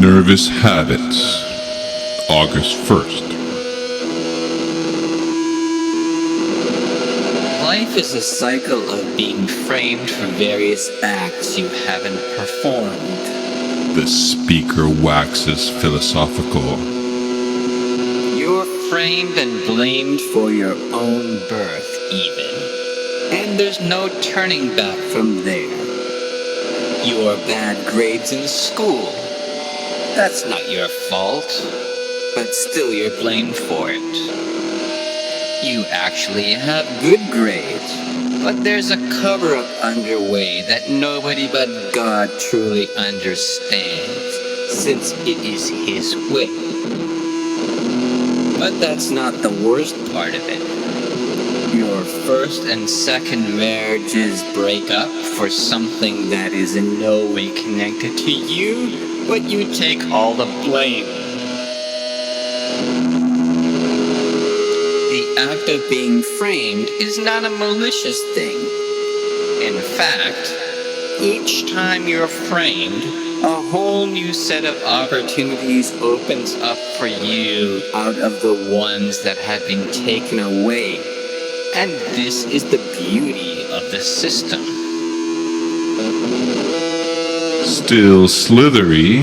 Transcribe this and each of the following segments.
Nervous Habits, August 1st. Life is a cycle of being framed for various acts you haven't performed. The speaker waxes philosophical. You're framed and blamed for your own birth, even. And there's no turning back from there. Your bad grades in school. That's not your fault. But still you're blamed for it. You actually have good grades. But there's a cover-up underway that nobody but God truly understands, since it is His way. But that's not the worst part of it. Your first and second marriages break up for something that is in no way connected to you, but you take all the blame. The act of being framed is not a malicious thing. In fact, each time you're framed, a whole new set of opportunities opens up for you out of the ones that have been taken away. And this is the beauty of the system. Still slithery,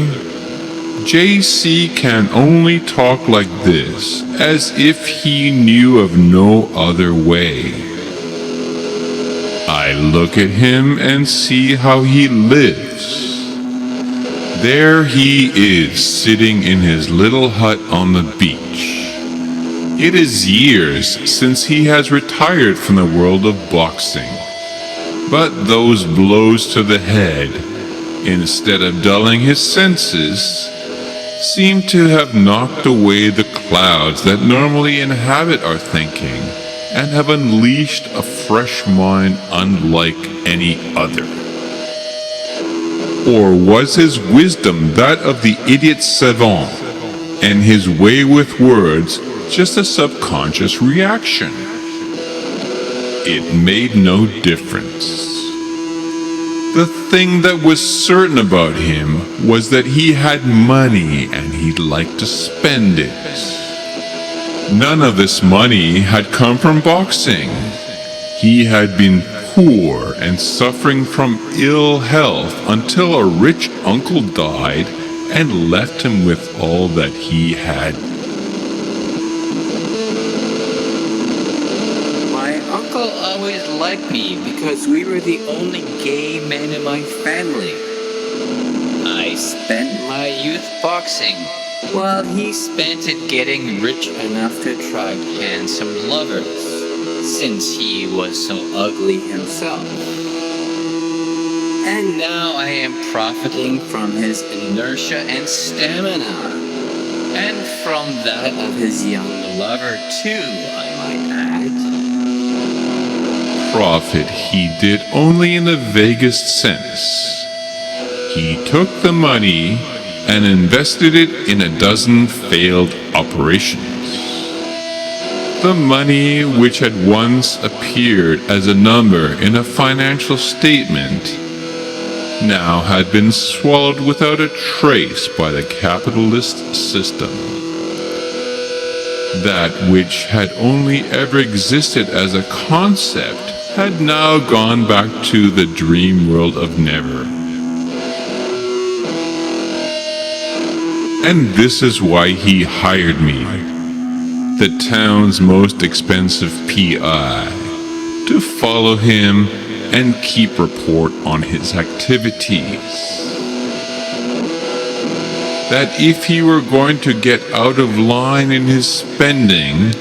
JC can only talk like this, as if he knew of no other way. I look at him and see how he lives. There he is, sitting in his little hut on the beach. It is years since he has retired from the world of boxing. But those blows to the head, instead of dulling his senses, seem to have knocked away the clouds that normally inhabit our thinking, and have unleashed a fresh mind unlike any other. Or was his wisdom that of the idiot savant, and his way with words just a subconscious reaction? It made no difference. The thing that was certain about him was that he had money and he liked to spend it. None of this money had come from boxing. He had been poor and suffering from ill health until a rich uncle died and left him with all that he had. Always liked me because we were the only gay men in my family. I spent my youth boxing, while he spent it getting rich enough to attract handsome lovers, since he was so ugly himself. And now I am profiting from his inertia and stamina, and from that of his young lover too, I might add. Profit he did only in the vaguest sense. He took the money and invested it in a dozen failed operations. The money, which had once appeared as a number in a financial statement, now had been swallowed without a trace by the capitalist system. That which had only ever existed as a concept had now gone back to the dream world of never. And this is why he hired me, the town's most expensive PI, to follow him and keep report on his activities. That if he were going to get out of line in his spending,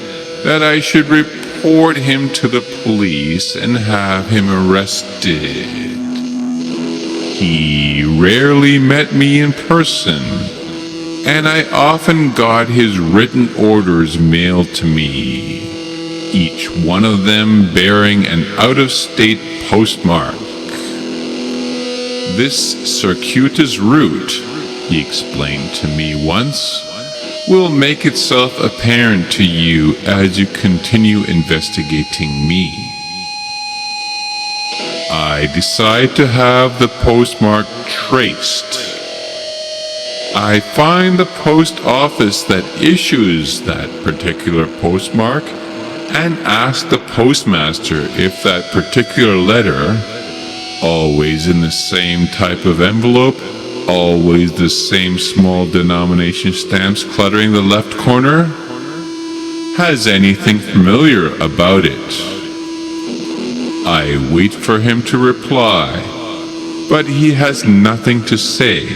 that I should report him to the police and have him arrested. He rarely met me in person, and I often got his written orders mailed to me, each one of them bearing an out-of-state postmark. This circuitous route, he explained to me once, will make itself apparent to you as you continue investigating me. I decide to have the postmark traced. I find the post office that issues that particular postmark and ask the postmaster if that particular letter, always in the same type of envelope, always the same small denomination stamps cluttering the left corner, has anything familiar about it. I wait for him to reply, but he has nothing to say.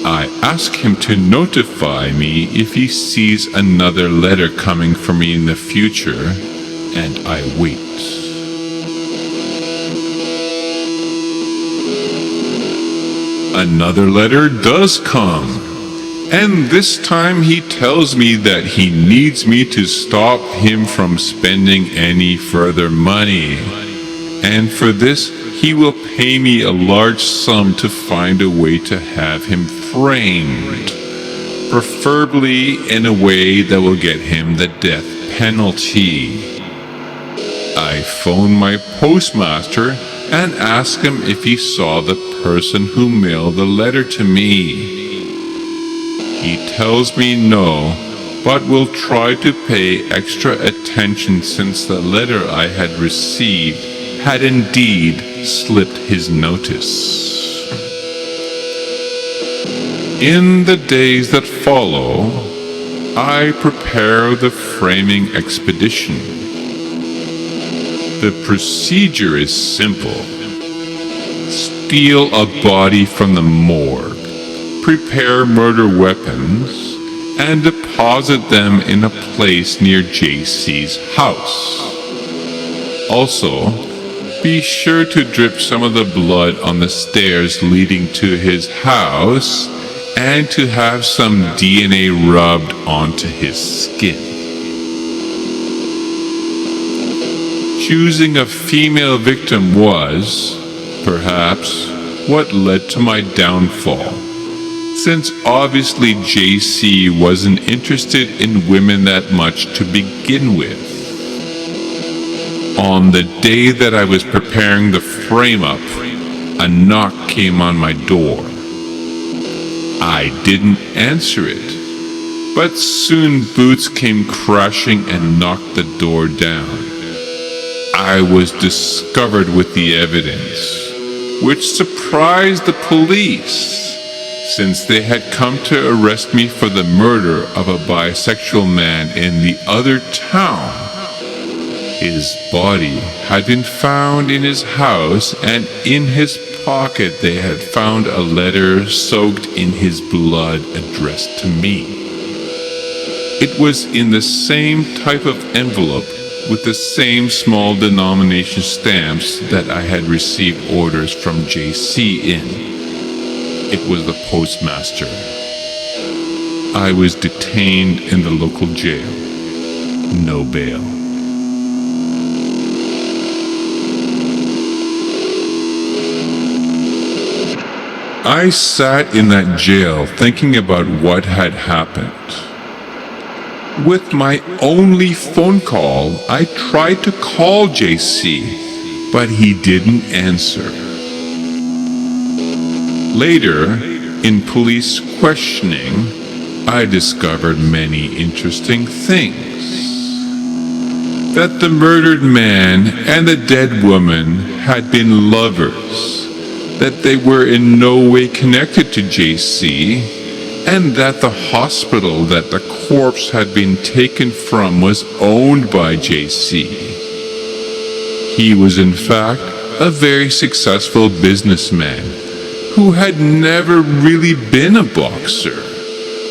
I ask him to notify me if he sees another letter coming for me in the future, and I wait. Another letter does come, and this time he tells me that he needs me to stop him from spending any further money, and for this he will pay me a large sum to find a way to have him framed, preferably in a way that will get him the death penalty. I phone my postmaster and ask him if he saw the person who mailed the letter to me. He tells me no, but will try to pay extra attention since the letter I had received had indeed slipped his notice. In the days that follow, I prepare the framing expedition. The procedure is simple. Steal a body from the morgue, prepare murder weapons, and deposit them in a place near JC's house. Also, be sure to drip some of the blood on the stairs leading to his house and to have some DNA rubbed onto his skin. Choosing a female victim was, perhaps, what led to my downfall, since obviously JC wasn't interested in women that much to begin with. On the day that I was preparing the frame-up, a knock came on my door. I didn't answer it, but soon Boots came crashing and knocked the door down. I was discovered with the evidence, which surprised the police, since they had come to arrest me for the murder of a bisexual man in the other town. His body had been found in his house, and in his pocket they had found a letter soaked in his blood addressed to me. It was in the same type of envelope with the same small denomination stamps that I had received orders from JC in. It was the postmaster. I was detained in the local jail. No bail. I sat in that jail thinking about what had happened. With my only phone call, I tried to call JC, but he didn't answer. Later, in police questioning, I discovered many interesting things. That the murdered man and the dead woman had been lovers, that they were in no way connected to JC, and that the hospital that the corpse had been taken from was owned by JC. He was in fact a very successful businessman who had never really been a boxer,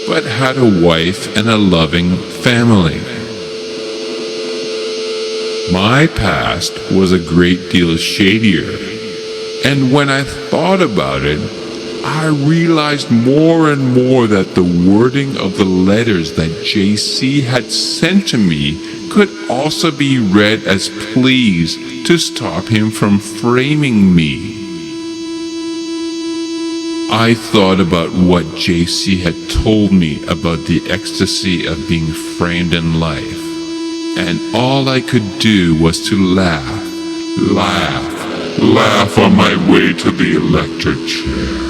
but had a wife and a loving family. My past was a great deal shadier, and when I thought about it, I realized more and more that the wording of the letters that JC had sent to me could also be read as pleas to stop him from framing me. I thought about what JC had told me about the ecstasy of being framed in life, and all I could do was to laugh on my way to the electric chair.